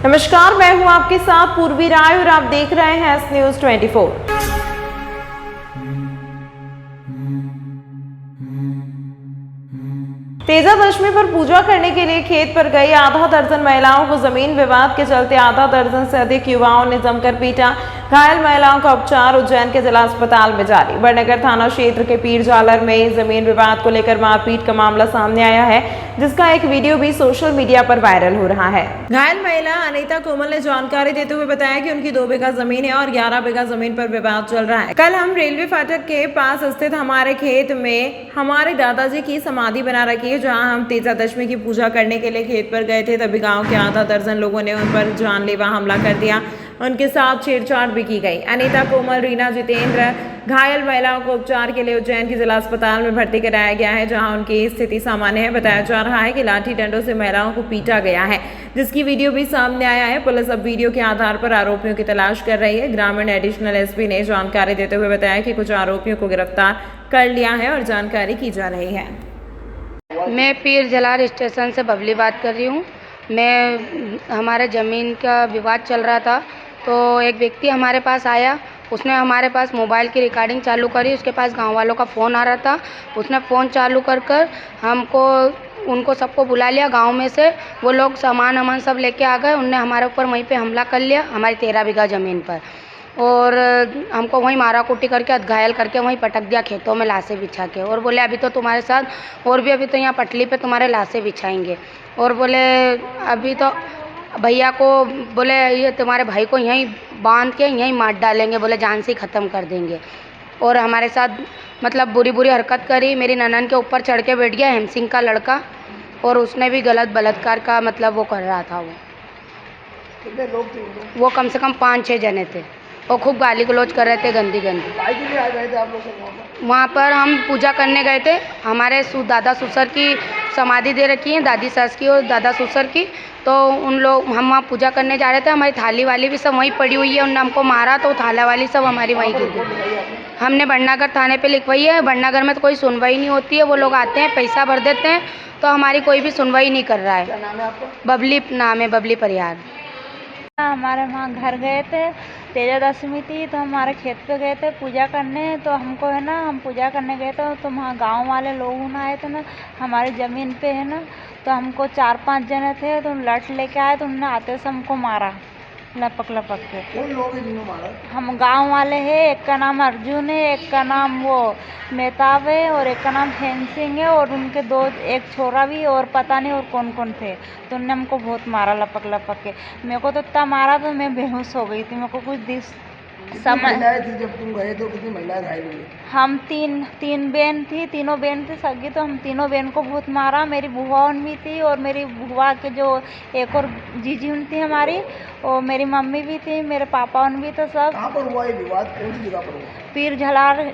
नमस्कार, मैं हूं आपके साथ पूर्वी राय और आप देख रहे हैं एस न्यूज 24। तेजा दशमी पर पूजा करने के लिए खेत पर गई आधा दर्जन महिलाओं को जमीन विवाद के चलते आधा दर्जन से अधिक युवाओं ने जमकर पीटा। घायल महिलाओं का उपचार उज्जैन के जिला अस्पताल में जारी। बड़नगर थाना क्षेत्र के पीर झालर में जमीन विवाद को लेकर मारपीट का मामला सामने आया है, जिसका एक वीडियो भी सोशल मीडिया पर वायरल हो रहा है। घायल महिला अनीता कोमल ने जानकारी देते हुए बताया कि उनकी 2 बीघा जमीन है और 11 बीघा जमीन पर विवाद चल रहा है। कल हम रेलवे फाटक के पास स्थित हमारे खेत में हमारे दादाजी की समाधि बना रखी है, जहां हम तेजा दशमी की पूजा करने के लिए खेत पर गए थे। तभी गांव के आधा दर्जन लोगों ने उन पर जानलेवा हमला कर दिया। उनके साथ छेड़छाड़ भी की गई। अनीता कोमल, रीना, जितेंद्र घायल महिलाओं को उपचार के लिए उज्जैन के जिला अस्पताल में भर्ती कराया गया है, जहां उनकी स्थिति सामान्य है। बताया जा रहा है कि लाठी डंडों से महिलाओं को पीटा गया है, जिसकी वीडियो भी सामने आया है। पुलिस अब वीडियो के आधार पर आरोपियों की तलाश कर रही है। ग्रामीण एडिशनल एसपी ने जानकारी देते हुए बताया कि कुछ आरोपियों को गिरफ्तार कर लिया है और जानकारी की जा रही है। मैं पीर झालर स्टेशन से बबली बात कर रही हूँ। हमारे ज़मीन का विवाद चल रहा था, तो एक व्यक्ति हमारे पास आया। उसने हमारे पास मोबाइल की रिकॉर्डिंग चालू करी। उसके पास गांव वालों का फ़ोन आ रहा था। उसने फ़ोन चालू कर उनको सबको बुला लिया गांव में से। वो लोग सामान सब लेके आ गए। उनने हमारे ऊपर वहीं पे हमला कर लिया, हमारी 13 बीघा ज़मीन पर, और हमको वहीं मारा कुटी करके घायल करके वहीं पटक दिया खेतों में लाशें बिछा के। और बोले अभी तो तुम्हारे साथ और भी, अभी तो यहाँ पटली पे तुम्हारे लाशें बिछाएंगे। और बोले अभी तो भैया को, बोले ये तुम्हारे भाई को यहीं बांध के यहीं मार डालेंगे, बोले जान से ही ख़त्म कर देंगे। और हमारे साथ मतलब बुरी हरकत करी। मेरी ननन के ऊपर चढ़ के बैठ गया हेम सिंह का लड़का, और उसने भी गलत बलात्कार का मतलब वो कर रहा था। कितने लोग थे? वो कम से कम 5-6 जने थे। और खूब गाली गलौज कर रहे थे, गंदी। के लिए आ गए थे आप लोग वहाँ पर हम पूजा करने गए थे। हमारे दादा ससुर की समाधि दे रखी है, दादी सास की और दादा ससुर की। तो हम वहाँ पूजा करने जा रहे थे। हमारी थाली वाली भी सब वहीं पड़ी हुई है। उन्होंने हमको मारा तो थाला वाली सब हमारी वहीं गिर गई। हमने बड़नगर थाने पे लिखवाई है। बड़नगर में तो कोई सुनवाई नहीं होती है। वो लोग आते हैं, पैसा भर देते हैं, तो हमारी कोई भी सुनवाई नहीं कर रहा है। क्या नाम है आपका? बबली नाम है, बबली परियार। हमारे वहाँ घर गए थे, तेजा दशमी थी, तो हमारे खेत पे गए थे पूजा करने। तो हमको है ना, हम पूजा करने गए थे तो वहाँ गांव वाले लोग आए थे ना, हमारी ज़मीन पे है ना। तो हमको 4-5 जने थे, तो लट लेके आए, तो उन्होंने आते से हमको मारा लपक के। कौन लोग हैं जिन्होंने मारा? हम गांव वाले हैं। एक का नाम अर्जुन है, एक का नाम वो मेहताब है, और एक का नाम हेम सिंह है, और उनके एक छोरा भी, और पता नहीं और कौन थे। तो उन्होंने हमको बहुत मारा लपक के। मेरे को तो इतना मारा तो मैं बेहोश हो गई थी। मेरे को कुछ समझ थी जब तुम गए तो कितनी महिलाएं घायल हुई? हम तीन बहन थी, तीनों बहन थी सगी। तो हम तीनों बहन को बहुत मारा। मेरी बुआ भी थी, और मेरी बुआ के जो एक और जीजी थी हमारी, और मेरी मम्मी भी थी, मेरे पापा भी थे सब। कहाँ पर हुआ ये विवाद? कौन सी जगह पर हुआ? पीर झालर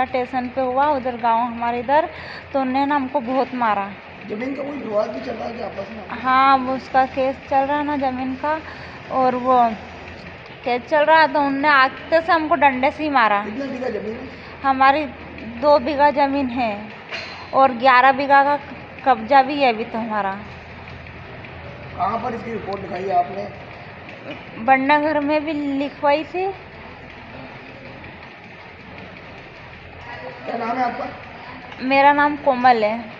स्टेशन पे हुआ, उधर गांव हमारे इधर। तो उन्होंने ना हमको बहुत मारा। जमीन का कोई विवाद भी चल रहा है क्या आपस में? हाँ, उसका केस चल रहा है ना ज़मीन का, और वो केस चल रहा है। तो उनने आते से हमको डंडे से ही मारा। कितने बीघा जमीन है? हमारी 2 बीघा ज़मीन है, और 11 बीघा का कब्जा भी है अभी तो हमारा। कहाँ पर इसकी रिपोर्ट लिखाई है आपने? बड़नगर में भी लिखवाई थी। क्या नाम है आपका? मेरा नाम कोमल है।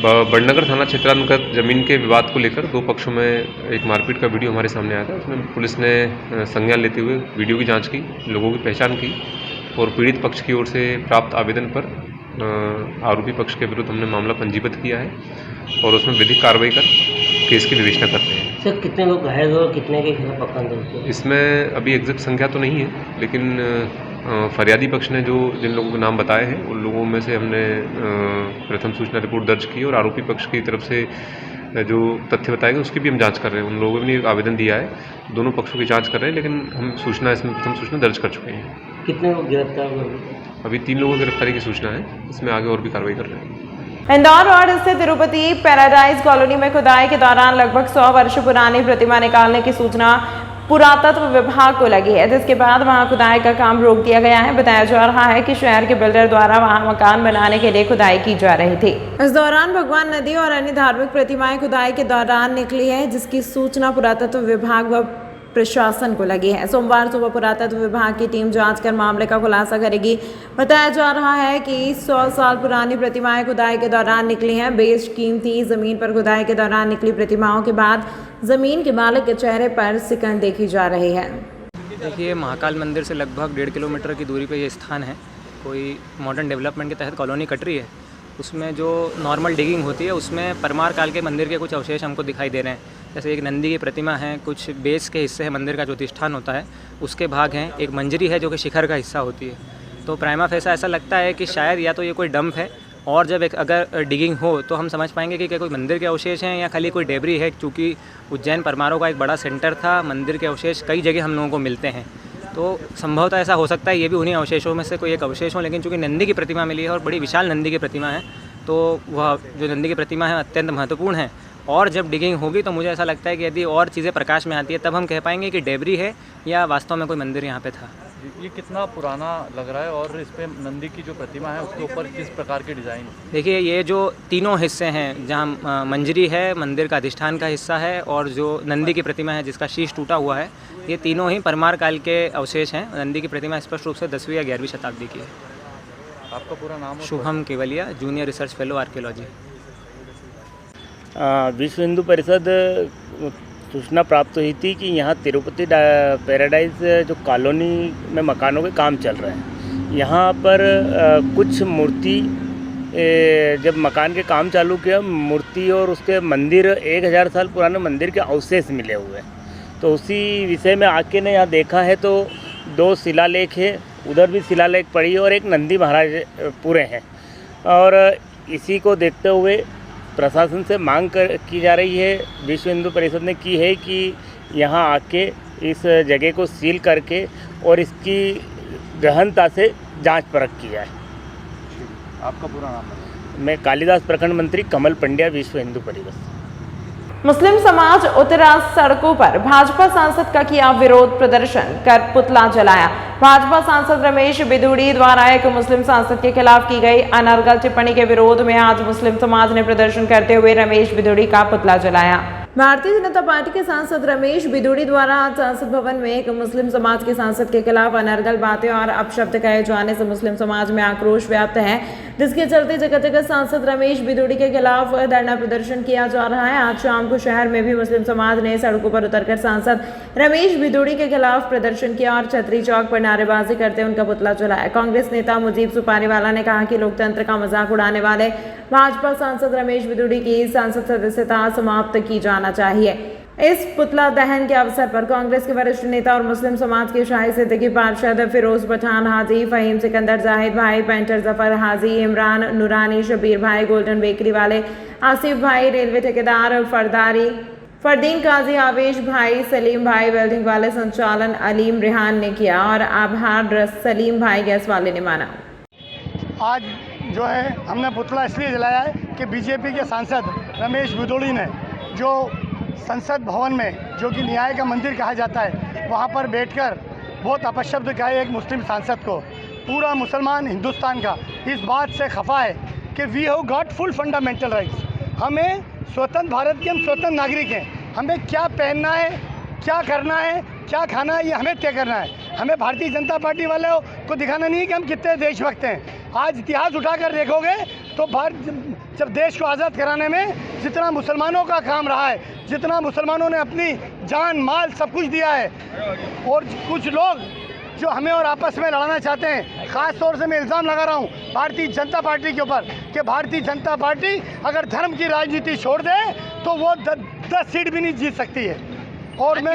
बड़नगर थाना क्षेत्रांतर्गत जमीन के विवाद को लेकर 2 पक्षों में एक मारपीट का वीडियो हमारे सामने आया था। उसमें पुलिस ने संज्ञान लेते हुए वीडियो की जांच की, लोगों की पहचान की, और पीड़ित पक्ष की ओर से प्राप्त आवेदन पर आरोपी पक्ष के विरुद्ध हमने मामला पंजीबद्ध किया है, और उसमें विधिक कार्रवाई कर केस की विवेचना करते हैं। सर, कितने लोग घायल और कितने के खिलाफ पक्का दर्ज? इसमें अभी एग्जैक्ट संख्या तो नहीं है, लेकिन फरियादी पक्ष ने जिन लोगों के नाम बताए हैं उन लोगों में से हमने प्रथम सूचना रिपोर्ट दर्ज की, और आरोपी पक्ष की तरफ से जो तथ्य बताए गए उसकी भी हम जांच कर रहे हैं। उन लोगों ने एक आवेदन दिया है, दोनों पक्षों की जांच कर रहे हैं, लेकिन हम इसमें प्रथम सूचना दर्ज कर चुके हैं। कितने लोग गिरफ्तार हुए? अभी 3 लोगों की गिरफ्तारी की सूचना है, इसमें आगे और भी कार्रवाई कर रहे हैं। इंदौर रोड स्थित तिरुपति पैराडाइज कॉलोनी में खुदाई के दौरान लगभग 100 वर्ष पुरानी प्रतिमा निकालने की सूचना पुरातत्व विभाग को लगी है, जिसके बाद वहां खुदाई का काम रोक दिया गया है। बताया जा रहा है कि शहर के बिल्डर द्वारा वहां मकान बनाने के लिए खुदाई की जा रही थी। इस दौरान भगवान नदी और अन्य धार्मिक प्रतिमाएं खुदाई के दौरान निकली है, जिसकी सूचना पुरातत्व विभाग व प्रशासन को लगी है। सोमवार सुबह पुरातत्व विभाग की टीम जांच कर मामले का खुलासा करेगी। बताया जा रहा है कि 100 साल पुरानी प्रतिमाएं खुदाई के दौरान निकली हैं। बेशकीमती जमीन पर खुदाई के दौरान निकली प्रतिमाओं के बाद जमीन के मालिक के चेहरे पर सिकन देखी जा रही है। देखिए, महाकाल मंदिर से लगभग 1.5 किलोमीटर की दूरी पे ये स्थान है। कोई मॉडर्न डेवलपमेंट के तहत कॉलोनी कट रही है। उसमें जो नॉर्मल डिगिंग होती है उसमें परमार काल के मंदिर के कुछ अवशेष हमको दिखाई दे रहे हैं। जैसे एक नंदी की प्रतिमा है, कुछ बेस के हिस्से हैं, मंदिर का जो अधिष्ठान होता है उसके भाग हैं, एक मंजरी है जो कि शिखर का हिस्सा होती है। तो प्राइमा फेसा ऐसा लगता है कि शायद या तो ये कोई डंप है, और जब एक अगर डिगिंग हो तो हम समझ पाएंगे कि क्या कोई मंदिर के अवशेष हैं या खाली कोई डेबरी है, क्योंकि उज्जैन परमारों का एक बड़ा सेंटर था। मंदिर के अवशेष कई जगह हम लोगों को मिलते हैं, तो संभवतः ऐसा हो सकता है ये भी उन्हीं अवशेषों में से कोई एक अवशेष हो। लेकिन चूँकि नंदी की प्रतिमा मिली है और बड़ी विशाल नंदी की प्रतिमा है, तो वह जो नंदी की प्रतिमा है अत्यंत महत्वपूर्ण है। और जब डिगिंग होगी तो मुझे ऐसा लगता है कि यदि और चीज़ें प्रकाश में आती है तब हम कह पाएंगे कि डेबरी है या वास्तव में कोई मंदिर यहाँ पे था। ये कितना पुराना लग रहा है और इस पे नंदी की जो प्रतिमा है उसके ऊपर किस प्रकार की डिज़ाइन? देखिए, ये जो तीनों हिस्से हैं, जहाँ मंजरी है, मंदिर का अधिष्ठान का हिस्सा है, और जो नंदी की प्रतिमा है जिसका शीश टूटा हुआ है, ये तीनों ही परमार काल के अवशेष हैं। नंदी की प्रतिमा स्पष्ट रूप से 10वीं या 11वीं शताब्दी की है। आपका पूरा नाम? Shubham Kewalia, junior research fellow archaeology. विश्व हिंदू परिषद सूचना प्राप्त हुई थी कि यहाँ तिरुपति पैराडाइज जो कॉलोनी में मकानों के काम चल रहे हैं, यहाँ पर कुछ मूर्ति, जब मकान के काम चालू किया, मूर्ति और उसके मंदिर 1000 साल पुराने मंदिर के अवशेष मिले हुए हैं। तो उसी विषय में आके ने यहाँ देखा है तो 2 शिलालेख है, उधर भी शिलालेख पड़ी और एक नंदी महाराज पूरे हैं। और इसी को देखते हुए प्रशासन से मांग की जा रही है, विश्व हिंदू परिषद ने की है कि यहाँ आके इस जगह को सील करके और इसकी गहनता से जांच परख की जाए। आपका पूरा नाम? मैं कालिदास प्रखंड मंत्री कमल पंड्या, विश्व हिंदू परिषद। मुस्लिम समाज उतरा सड़कों पर, भाजपा सांसद का किया विरोध प्रदर्शन कर पुतला जलाया। भाजपा सांसद रमेश बिधूड़ी द्वारा एक मुस्लिम सांसद के खिलाफ की गई अनर्गल टिप्पणी के विरोध में आज मुस्लिम समाज ने प्रदर्शन करते हुए रमेश बिधूड़ी का पुतला जलाया। भारतीय जनता पार्टी के सांसद रमेश बिधूड़ी द्वारा आज संसद भवन में एक मुस्लिम समाज के सांसद के खिलाफ अनर्गल बातें और अपशब्द कहे जाने से मुस्लिम समाज में आक्रोश व्याप्त है, जिसके चलते जगह जगह सांसद रमेश बिधूड़ी के खिलाफ धरना प्रदर्शन किया जा रहा है। आज शाम को शहर में भी मुस्लिम समाज ने सड़कों पर उतरकर सांसद रमेश बिधूड़ी के खिलाफ प्रदर्शन किया और छतरी चौक पर नारेबाजी करते उनका पुतला जलाया। कांग्रेस नेता मुजीब सुपारीवाला ने कहा कि लोकतंत्र का मजाक उड़ाने वाले भाजपा सांसद रमेश बिधूड़ी की सांसद सदस्यता समाप्त की जाना चाहिए। इस पुतला दहन के अवसर पर कांग्रेस के वरिष्ठ नेता और मुस्लिम समाज के शाही सिद्दीकी पार्षद फिरोज पठान हाजी, फहीम सिकंदर, जाहिद भाई, पेंटर जफर हाजी, इमरान नूरानी, शबीर भाई, गोल्डन बेकरी वाले, आसिफ भाई, रेलवे ठेकेदार फरदीन काजी, आवेश भाई, सलीम भाई, वेल्डिंग वाले संचालन अलीम रेहान ने किया और आभार सलीम भाई गैस वाले ने माना। आज जो है हमने पुतला इसलिए जलाया है कि बीजेपी के सांसद रमेश बिधूड़ी ने जो संसद भवन में, जो कि न्याय का मंदिर कहा जाता है, वहाँ पर बैठकर बहुत अपशब्द कहे एक मुस्लिम सांसद को। पूरा मुसलमान हिंदुस्तान का इस बात से खफा है कि we have got full fundamental rights. हमें स्वतंत्र भारत के हम स्वतंत्र नागरिक हैं। हमें क्या पहनना है, क्या करना है, क्या खाना है, ये हमें तय करना है। हमें भारतीय जनता पार्टी वालों को दिखाना नहीं है कि हम कितने देशभक्त हैं। आज इतिहास उठाकर देखोगे तो जब देश को आज़ाद कराने में जितना मुसलमानों का काम रहा है, जितना मुसलमानों ने अपनी जान माल सब कुछ दिया है, और कुछ लोग जो हमें और आपस में लड़ाना चाहते हैं, ख़ास तौर से मैं इल्ज़ाम लगा रहा हूँ भारतीय जनता पार्टी के ऊपर कि भारतीय जनता पार्टी अगर धर्म की राजनीति छोड़ दे तो वो 10 सीट भी नहीं जीत सकती है। और मैं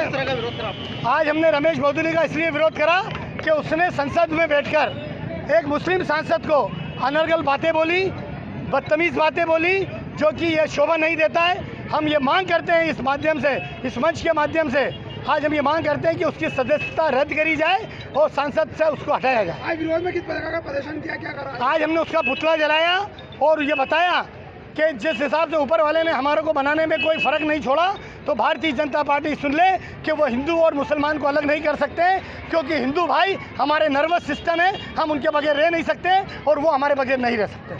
आज हमने रमेश बिधूड़ी का इसलिए विरोध करा कि उसने संसद में बैठकर एक मुस्लिम सांसद को अनर्गल बातें बोली, बदतमीज़ बातें बोली, जो कि ये शोभा नहीं देता है। हम ये मांग करते हैं इस माध्यम से, इस मंच के माध्यम से आज हम ये मांग करते हैं कि उसकी सदस्यता रद्द करी जाए और सांसद से उसको हटाया जाए। आज विरोध में किस प्रकार का प्रदर्शन किया, क्या करा? आज हमने उसका पुतला जलाया और ये बताया कि जिस हिसाब से ऊपर वाले ने हमारे को बनाने में कोई फ़र्क नहीं छोड़ा, तो भारतीय जनता पार्टी सुन ले कि वो हिंदू और मुसलमान को अलग नहीं कर सकते, क्योंकि हिंदू भाई हमारे नर्वस सिस्टम है, हम उनके बगैर रह नहीं सकते और वो हमारे बगैर नहीं रह सकते।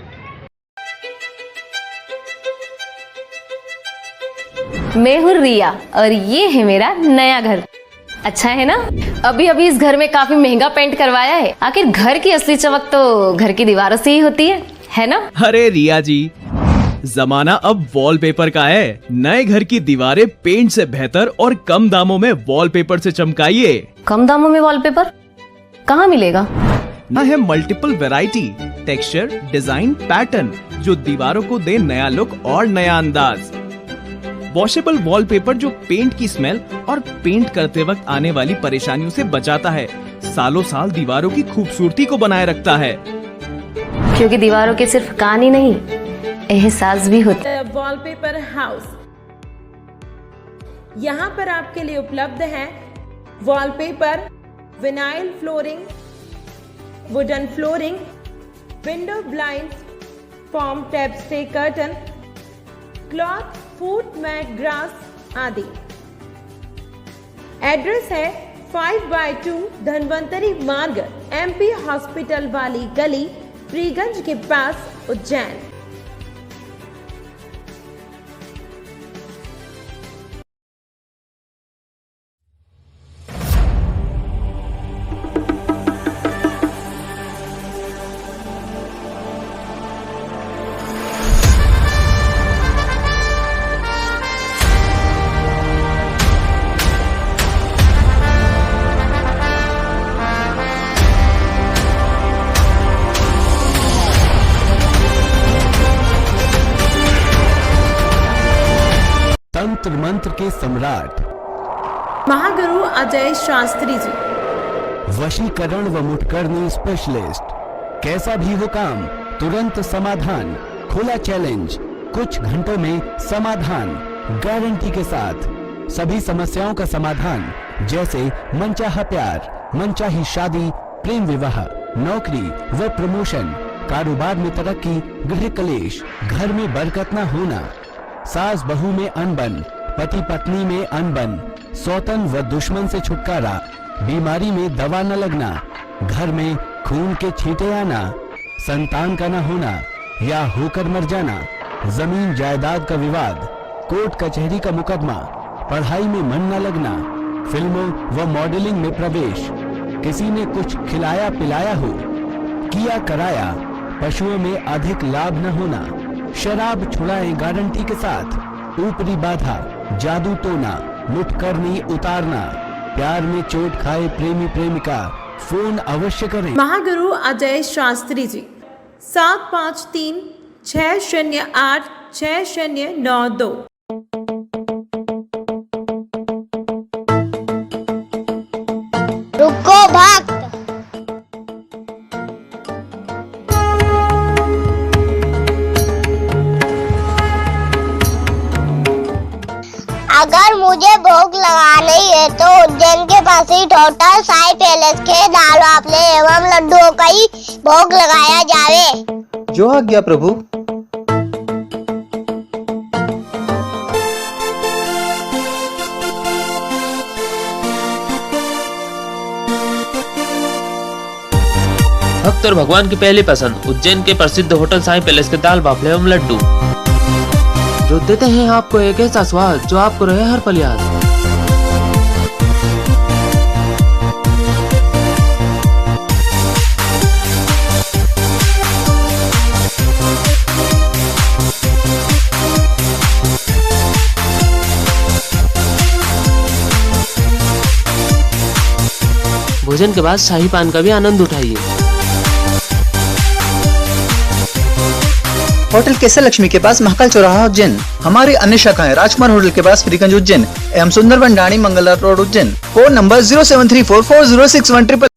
मैं हूँ रिया और ये है मेरा नया घर। अच्छा है ना? अभी अभी इस घर में काफी महंगा पेंट करवाया है। आखिर घर की असली चमक तो घर की दीवारों से ही होती है ना? अरे रिया जी, जमाना अब वॉलपेपर का है। नए घर की दीवारें पेंट से बेहतर और कम दामों में वॉलपेपर से चमकाइए। कम दामों में वॉलपेपर कहाँ मिलेगा? है multiple variety, texture, design, pattern जो दीवारों को दे नया लुक और नया अंदाज। वॉशेबल वॉलपेपर जो पेंट की स्मेल और पेंट करते वक्त आने वाली परेशानियों से बचाता है, सालों साल दीवारों की खूबसूरती को बनाए रखता है। क्योंकि दीवारों के सिर्फ कान ही नहीं, एहसास भी होता है। वॉलपेपर हाउस, यहाँ पर आपके लिए उपलब्ध है wallpaper, vinyl flooring, wooden flooring, window blinds, form tap stay curtain, cloth, foot mat, grass आदि। एड्रेस है 5/2 धनवंतरी मार्ग, MP हॉस्पिटल वाली गली, फ्रीगंज के पास, उज्जैन। तंत्र मंत्र के सम्राट महागुरु अजय शास्त्री जी, वशीकरण व मुठकरनी स्पेशलिस्ट। कैसा भी हो काम, तुरंत समाधान, खुला चैलेंज, कुछ घंटों में समाधान, गारंटी के साथ। सभी समस्याओं का समाधान, जैसे मनचाहा प्यार, मनचाही शादी, प्रेम विवाह, नौकरी व प्रमोशन, कारोबार में तरक्की, गृह कलेश, घर में बरकत न होना, सास बहू में अनबन, पति पत्नी में अनबन, सौतन व दुश्मन से छुटकारा, बीमारी में दवा न लगना, घर में खून के छींटे आना, संतान का न होना या होकर मर जाना, जमीन जायदाद का विवाद, कोर्ट कचहरी का मुकदमा, पढ़ाई में मन न लगना, फिल्मों व मॉडलिंग में प्रवेश, किसी ने कुछ खिलाया पिलाया हो, किया कराया, पशुओं में अधिक लाभ न होना, शराब छुड़ाएं गारंटी के साथ, ऊपरी बाधा, जादू टोना, मुठकरनी उतारना, प्यार में चोट खाए प्रेमी प्रेमिका, फोन अवश्य करें। महागुरु अजय शास्त्री जी, 753 608 6092। रुको भक्त, अगर मुझे भोग लगाना ही है तो उज्जैन के पास ही होटल साई पैलेस के दाल वाफले एवं लड्डुओं का ही भोग लगाया जावे। जो आज्ञा प्रभु। भक्त और भगवान की पहली पसंद उज्जैन के प्रसिद्ध होटल साई पैलेस के दाल बाफले एवं लड्डू, जो देते हैं आपको एक ऐसा स्वाद जो आपको रहे हर पल याद। भोजन के बाद शाही पान का भी आनंद उठाइए। होटल केसर लक्ष्मी के पास महाकाल चौराहा उज्जैन। हमारी अन्य शाखाएं राजकुमार होटल के पास फ्रीगंज उज्जैन एवं सुंदरबन डाणी Mangala road Ujjain. Phone number 07344061000।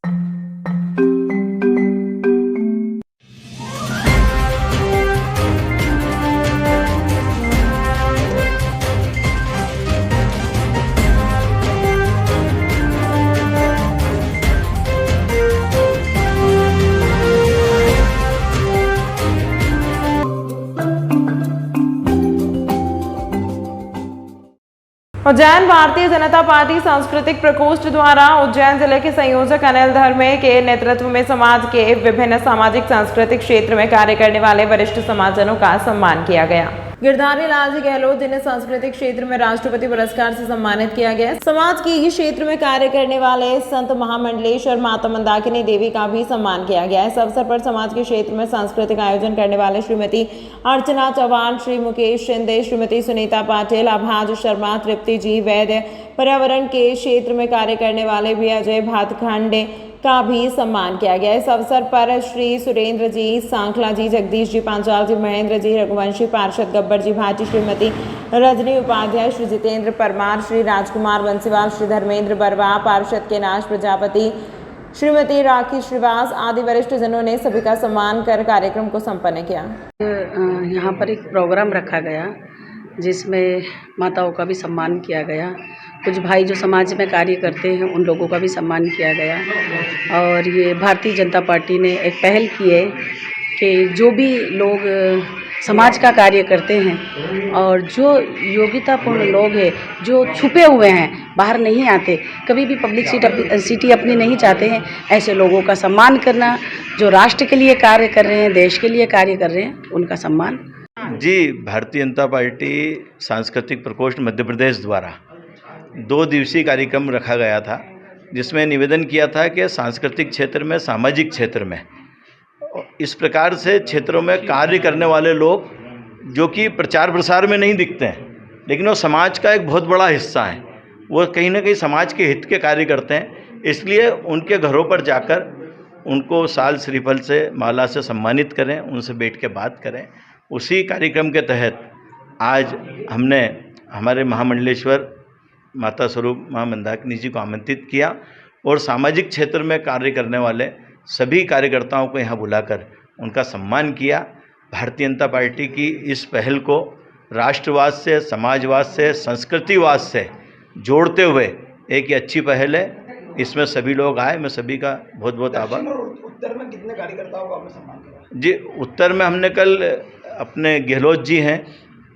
Ujjain Bharatiya Janata party सांस्कृतिक प्रकोष्ठ द्वारा उज्जैन जिले के संयोजक अनिल धर्मे के नेतृत्व में समाज के विभिन्न सामाजिक सांस्कृतिक क्षेत्र में कार्य करने वाले वरिष्ठ समाजजनों का सम्मान किया गया। गिरधारी लाल जी गहलोत जिन्हें सांस्कृतिक क्षेत्र में राष्ट्रपति पुरस्कार से सम्मानित किया गया। समाज के ही क्षेत्र में कार्य करने वाले संत महामंडलेश और माता मंदाकिनी देवी का भी सम्मान किया गया। इस अवसर पर समाज के क्षेत्र में सांस्कृतिक आयोजन करने वाले श्रीमती अर्चना चौहान, श्री मुकेश शिंदे, श्रीमती सुनीता पाटिल, अभाज शर्मा, तृप्ति जी वैद्य, पर्यावरण के क्षेत्र में कार्य करने वाले भी अजय भातखंडे का भी सम्मान किया गया। इस अवसर पर श्री सुरेंद्र जी सांखला जी, जगदीश जी पांचाल जी, महेंद्र जी रघुवंशी, पार्षद गब्बर जी भाटी, श्रीमती रजनी उपाध्याय, श्री जितेंद्र परमार, श्री राजकुमार बंसीवाल, श्री धर्मेंद्र बरवा, पार्षद केनाश प्रजापति, श्रीमती राखी श्रीवास आदि वरिष्ठ जनों ने सभी का सम्मान कर कार्यक्रम को संपन्न किया। यहाँ पर एक प्रोग्राम रखा गया जिसमें माताओं का भी सम्मान किया गया। कुछ भाई जो समाज में कार्य करते हैं उन लोगों का भी सम्मान किया गया। और ये भारतीय जनता पार्टी ने एक पहल की है कि जो भी लोग समाज का कार्य करते हैं और जो योग्यतापूर्ण लोग हैं, जो छुपे हुए हैं, बाहर नहीं आते, कभी भी पब्लिक सिटी अपनी नहीं चाहते हैं, ऐसे लोगों का सम्मान करना, जो राष्ट्र के लिए कार्य कर रहे हैं, देश के लिए कार्य कर रहे हैं, उनका सम्मान। जी, भारतीय जनता पार्टी सांस्कृतिक प्रकोष्ठ मध्य प्रदेश द्वारा 2 दिवसीय कार्यक्रम रखा गया था, जिसमें निवेदन किया था कि सांस्कृतिक क्षेत्र में, सामाजिक क्षेत्र में इस प्रकार से क्षेत्रों में कार्य करने वाले लोग जो कि प्रचार प्रसार में नहीं दिखते हैं, लेकिन वो समाज का एक बहुत बड़ा हिस्सा है, वो कहीं ना कहीं समाज के हित के कार्य करते हैं। इसलिए उनके घरों पर जाकर उनको साल श्रीफल से, माला से सम्मानित करें, उनसे बैठ के बात करें। उसी कार्यक्रम के तहत आज हमने हमारे महामंडलेश्वर माता स्वरूप माँ मंदाकिनी जी को आमंत्रित किया और सामाजिक क्षेत्र में कार्य करने वाले सभी कार्यकर्ताओं को यहाँ बुलाकर उनका सम्मान किया। भारतीय जनता पार्टी की इस पहल को राष्ट्रवाद से, समाजवाद से, संस्कृतिवाद से जोड़ते हुए एक ये अच्छी पहल है। इसमें सभी लोग आए, मैं सभी का बहुत बहुत आभार। उत्तर में कितने कार्यकर्ताओं का आपने सम्मान किया? जी, उत्तर में हमने कल अपने गहलोत जी हैं,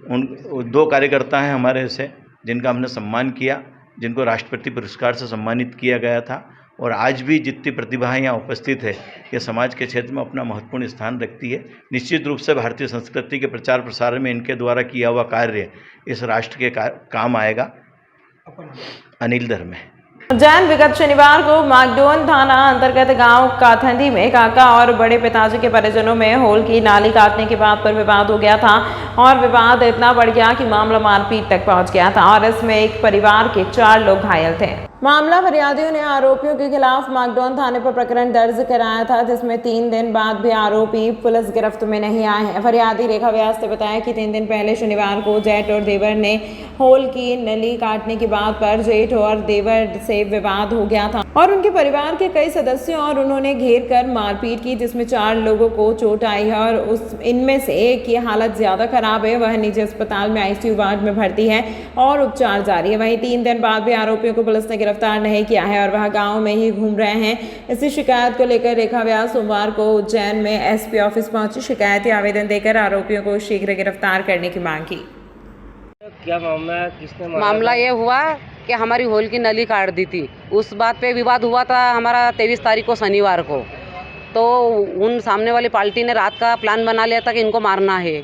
उन 2 कार्यकर्ता हैं हमारे से जिनका हमने सम्मान किया, जिनको राष्ट्रपति पुरस्कार से सम्मानित किया गया था। और आज भी जितनी प्रतिभाएं यहाँ उपस्थित है, ये समाज के क्षेत्र में अपना महत्वपूर्ण स्थान रखती है। निश्चित रूप से भारतीय संस्कृति के प्रचार प्रसार में इनके द्वारा किया हुआ कार्य इस राष्ट्र के काम आएगा। अनिल धर्मे। उज्जैन विगत शनिवार को मागडोन थाना अंतर्गत गांव काथंडी में काका और बड़े पिताजी के परिजनों में होल की नाली काटने की बात पर विवाद हो गया था और विवाद इतना बढ़ गया कि मामला मारपीट तक पहुंच गया था और इसमें एक परिवार के 4 लोग घायल थे। मामला फरियादियों ने आरोपियों के खिलाफ मागडोन थाने पर प्रकरण दर्ज कराया था, जिसमें 3 दिन बाद भी आरोपी पुलिस गिरफ्त में नहीं आए हैं। फरियादी रेखा व्यास ने बताया कि 3 दिन पहले शनिवार को जेठ और देवर ने होल की नली काटने की बात पर जेठ और देवर से विवाद हो गया था और उनके परिवार के कई सदस्यों और उन्होंने घेर कर मारपीट की, जिसमें 4 लोगों को चोट आई है और इनमें से एक की हालत ज्यादा खराब है, वह निजी अस्पताल में ICU वार्ड में भर्ती है और उपचार जारी है। वहीं 3 दिन बाद भी आरोपियों को पुलिस ने गिरफ्तार नहीं किया है और वह गांव में ही घूम रहे हैं। इसी शिकायत को लेकर रेखा व्यास सोमवार को उज्जैन में SP ऑफिस पहुंची, शिकायती आवेदन देकर आरोपियों को शीघ्र गिरफ्तार करने की मांग की। क्या मामला, किसने मामला ये हुआ कि हमारी होल की नली काट दी थी। उस बात पे विवाद हुआ था हमारा 23 तारीख को शनिवार को। तो उन सामने वाली पार्टी ने रात का प्लान बना लिया था कि इनको मारना है।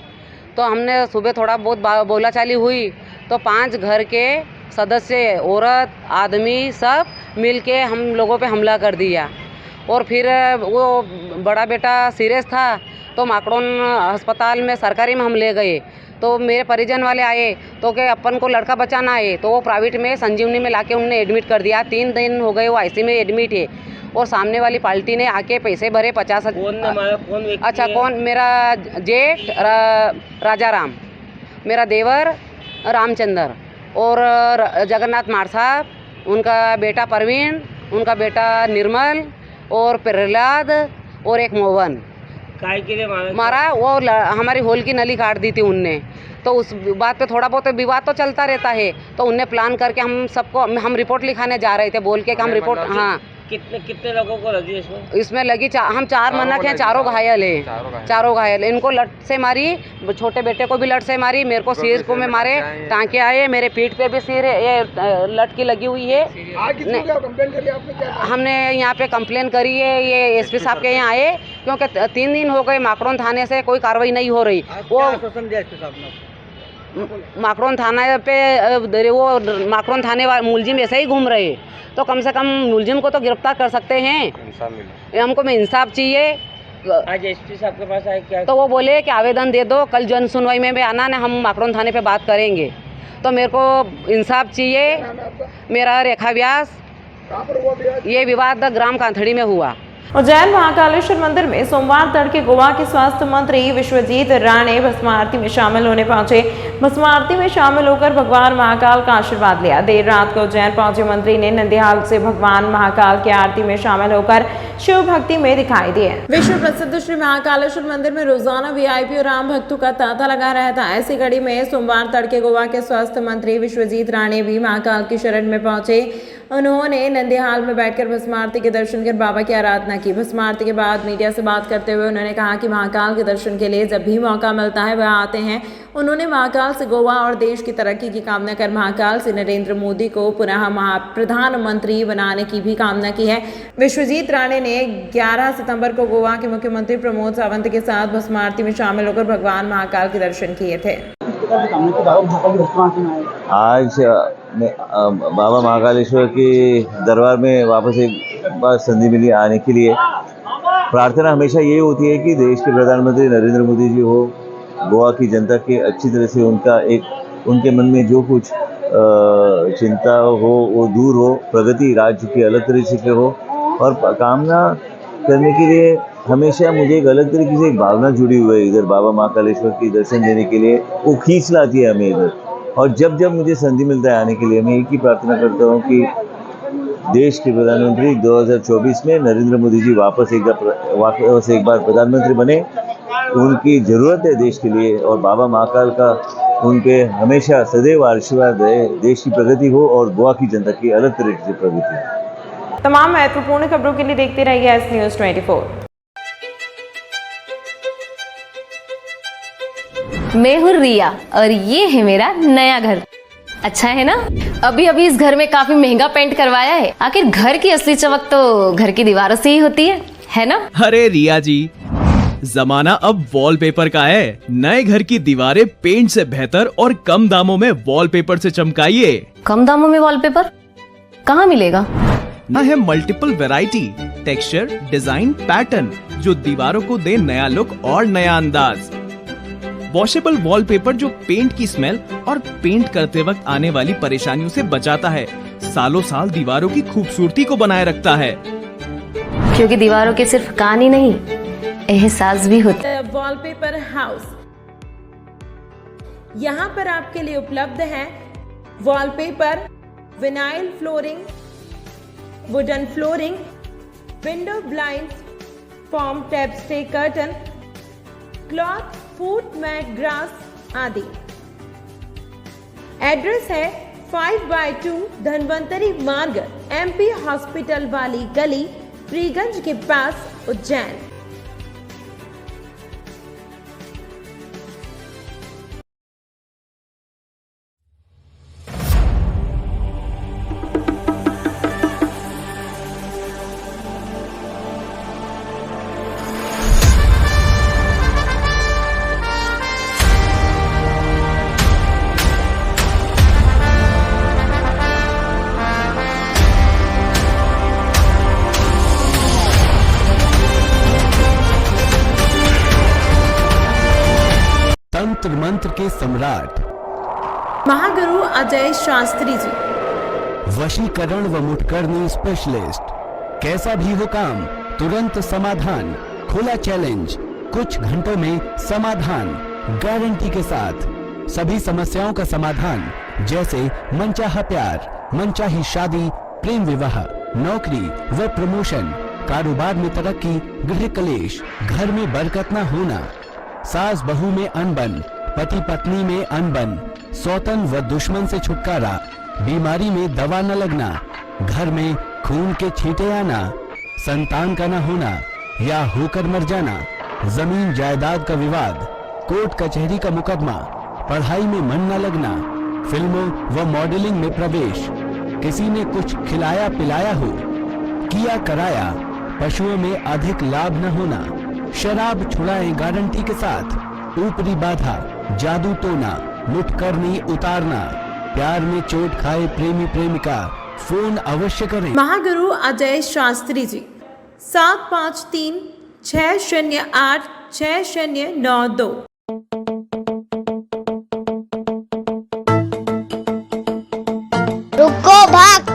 तो हमने सुबह थोड़ा बहुत बोलाचाली हुई तो 5 घर के सदस्य, औरत, आदमी सब मिलके हम लोगों पे हमला कर दिया। और फिर वो बड़ा बेटा सीरियस था तो माकड़ोन अस्पताल में सरकारी में हम ले गए। तो मेरे परिजन वाले आए तो कि अपन को लड़का बचाना है, तो वो प्राइवेट में संजीवनी में लाके उन्होंने एडमिट कर दिया। 3 दिन हो गए वो ICU में एडमिट है। और सामने वाली पार्टी ने आके पैसे भरे 50,000। अच्छा, कौन? मेरा जेठ राजा राम, मेरा देवर रामचंद्र और जगन्नाथ मार साहब, उनका बेटा परवीन, उनका बेटा निर्मल और प्रहलाद और एक मोहन। काय के लिए मारा? वो हमारी होल की नली काट दी थी उनने। तो उस बात पे थोड़ा बहुत विवाद तो चलता रहता है। तो उनने प्लान करके हम सबको, हम रिपोर्ट लिखाने जा रहे थे बोल के कि हम रिपोर्ट, हाँ कितने कितने लोगों को लगी इसमें? इसमें लगी हम 4 मनक हैं, चारों घायल है, चारों घायल। इनको लट से मारी, छोटे बेटे को भी लट से मारी, मेरे को सिर को में मारे, टांके आए, मेरे पीठ पे भी सिर ये लट की लगी हुई है। हमने यहाँ पे कंप्लेन करी है, ये एसपी साहब के यहाँ आए, क्योंकि 3 दिन हो गए माकड़ोन थाने से कोई कार्रवाई नहीं हो रही। वो माकड़ोन थाना पे वो माकड़ोन थाने मुलजिम ऐसे ही घूम रहे, तो कम से कम मुलजिम को तो गिरफ्तार कर सकते हैं। हमको इंसाफ चाहिए। आज एसपी साहब के पास आए क्या? तो वो बोले कि आवेदन दे दो, कल जन सुनवाई में भी आना ना, हम माकड़ोन थाने पे बात करेंगे। तो मेरे को इंसाफ चाहिए। मेरा रेखा व्यास, ये विवाद ग्राम कांथड़ी में हुआ। उज्जैन महाकालेश्वर मंदिर में सोमवार तड़के गोवा के स्वास्थ्य मंत्री विश्वजीत राणे भस्म आरती में शामिल होने पहुंचे। भस्म आरती में शामिल होकर भगवान महाकाल का आशीर्वाद लिया। देर रात को उज्जैन पहुंचे मंत्री ने नंदिहाल से भगवान महाकाल की आरती में शामिल होकर शिव भक्ति में दिखाई दिए। विश्व प्रसिद्ध श्री महाकालेश्वर मंदिर में रोजाना वीआईपी और आम भक्तों का तांता लगा रहता है। ऐसी कड़ी में सोमवार तड़के गोवा के स्वास्थ्य मंत्री विश्वजीत राणे भी महाकाल की शरण में पहुंचे। उन्होंने नंदिहाल में बैठकर भस्म आरती के दर्शन कर बाबा की आराधना की। भस्म आरती के बाद मीडिया से बात करते हुए उन्होंने कहा कि महाकाल के दर्शन के लिए जब भी मौका मिलता है वह आते हैं। उन्होंने महाकाल से गोवा और देश की तरक्की की कामना कर महाकाल से नरेंद्र मोदी को पुनः प्रधानमंत्री बनाने की भी कामना की है। विश्वजीत राणे ने 11 सितंबर को गोवा के मुख्यमंत्री प्रमोद सावंत के साथ भस्म आरती में शामिल होकर भगवान महाकाल के दर्शन किए थे। आज बाबा महाकालेश्वर के दरबार में वापस एक बार संधि मिली आने के लिए। प्रार्थना हमेशा ये होती है कि देश के प्रधानमंत्री नरेंद्र मोदी जी हो, गोवा की जनता के अच्छी तरह से उनके मन में जो कुछ चिंता हो वो दूर हो, प्रगति राज्य की अलग तरीके से हो, और कामना करने के लिए हमेशा मुझे एक अलग तरीके से एक भावना जुड़ी हुई है इधर बाबा महाकालेश्वर की दर्शन देने के लिए। वो खींच लाती है हमें इधर, और जब जब मुझे संधि मिलता है आने के लिए, मैं एक ही प्रार्थना करता हूँ कि देश के प्रधानमंत्री 2024 में नरेंद्र मोदी जी वापस एक बार प्रधानमंत्री बने। उनकी ज़रूरत है देश के लिए, और बाबा महाकाल का उन पे हमेशा सदैव आशीर्वाद रहे, देश की प्रगति हो और गोवा की जनता की अलग तरीके से प्रगति हो। तमाम महत्वपूर्ण खबरों के लिए देखते रहिए एस न्यूज़ 24। मैं हूँ रिया और ये है मेरा नया घर। अच्छा है ना? अभी अभी इस घर में काफी महंगा पेंट करवाया है। आखिर घर की असली चमक तो घर की दीवारों से ही होती है ना? अरे रिया जी, जमाना अब वॉलपेपर का है। नए घर की दीवारें पेंट से बेहतर और कम दामों में वॉलपेपर से चमकाइए। कम दामों में वॉलपेपर कहाँ मिलेगा? ना है multiple variety, texture, design, pattern जो दीवारों को दे नया लुक और नया अंदाज। वॉशेबल वॉलपेपर जो पेंट की स्मेल और पेंट करते वक्त आने वाली परेशानियों से बचाता है, सालों साल दीवारों की खूबसूरती को बनाए रखता है। क्योंकि दीवारों के सिर्फ कहानी नहीं, एहसास भी होता है। वॉलपेपर हाउस, यहाँ पर आपके लिए उपलब्ध है wallpaper, vinyl flooring, wooden flooring, window blind, form tap stay curtain, cloth, foot mat, grass आदि। एड्रेस है 5/2 धनवंतरी मार्ग, MP हॉस्पिटल वाली गली, फ्रीगंज के पास, उज्जैन। तंत्र मंत्र के सम्राट महागुरु अजय शास्त्री जी, वशीकरण व मुठकरनी स्पेशलिस्ट। कैसा भी हो काम, तुरंत समाधान, खुला चैलेंज, कुछ घंटों में समाधान, गारंटी के साथ। सभी समस्याओं का समाधान, जैसे मनचाहा प्यार, मनचाही शादी, प्रेम विवाह, नौकरी व प्रमोशन, कारोबार में तरक्की, गृह कलेश, घर में बरकत न होना, सास बहू में अनबन, पति पत्नी में अनबन, सौतन व दुश्मन से छुटकारा, बीमारी में दवा न लगना, घर में खून के छींटे आना, संतान का न होना या होकर मर जाना, जमीन जायदाद का विवाद, कोर्ट कचहरी का मुकदमा, पढ़ाई में मन न लगना, फिल्मों व मॉडलिंग में प्रवेश, किसी ने कुछ खिलाया पिलाया हो, किया कराया, पशुओं में अधिक लाभ न होना, शराब छुड़ाएं गारंटी के साथ, ऊपरी बाधा, जादू टोना, लुट करनी उतारना, प्यार में चोट खाए प्रेमी प्रेमिका, फोन अवश्य करें। महागुरु अजय शास्त्री जी 7536086092। रुको भक्त,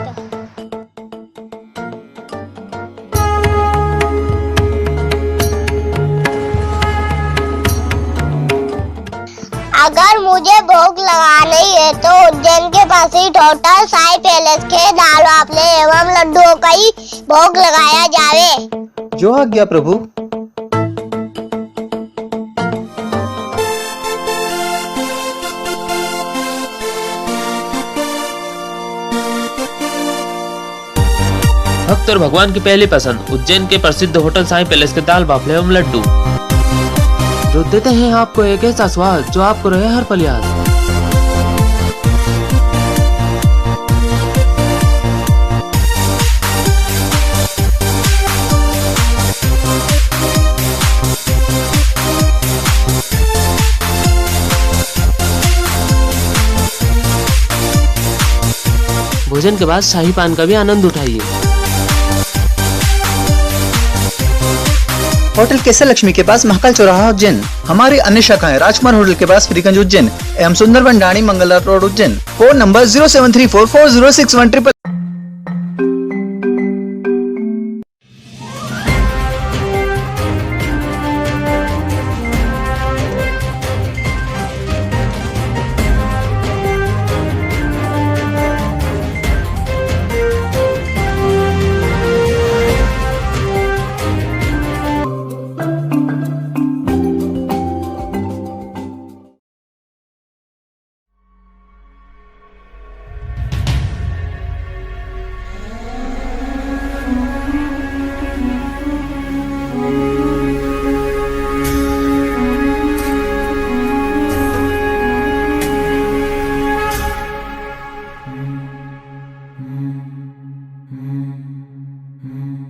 अगर मुझे भोग लगानी है तो उज्जैन के पास ही होटल साई पैलेस के दाल बाफले एवं लड्डुओं का ही भोग लगाया जावे। जो आज्ञा प्रभु। भक्त और भगवान की पहली पसंद उज्जैन के प्रसिद्ध होटल साई पैलेस के दाल बाफले एवं लड्डू, जो देते हैं आपको एक ऐसा स्वाद जो आपको रहे हर पल याद। भोजन के बाद शाही पान का भी आनंद उठाइए। होटल केसर लक्ष्मी के पास महाकाल चौराहा उज्जैन। हमारी अन्य शाखाएं राजकुमार होटल के पास फ्रीगंज उज्जैन एवं सुंदरबन डाणी Mangala road Ujjain. Phone number 07344061133।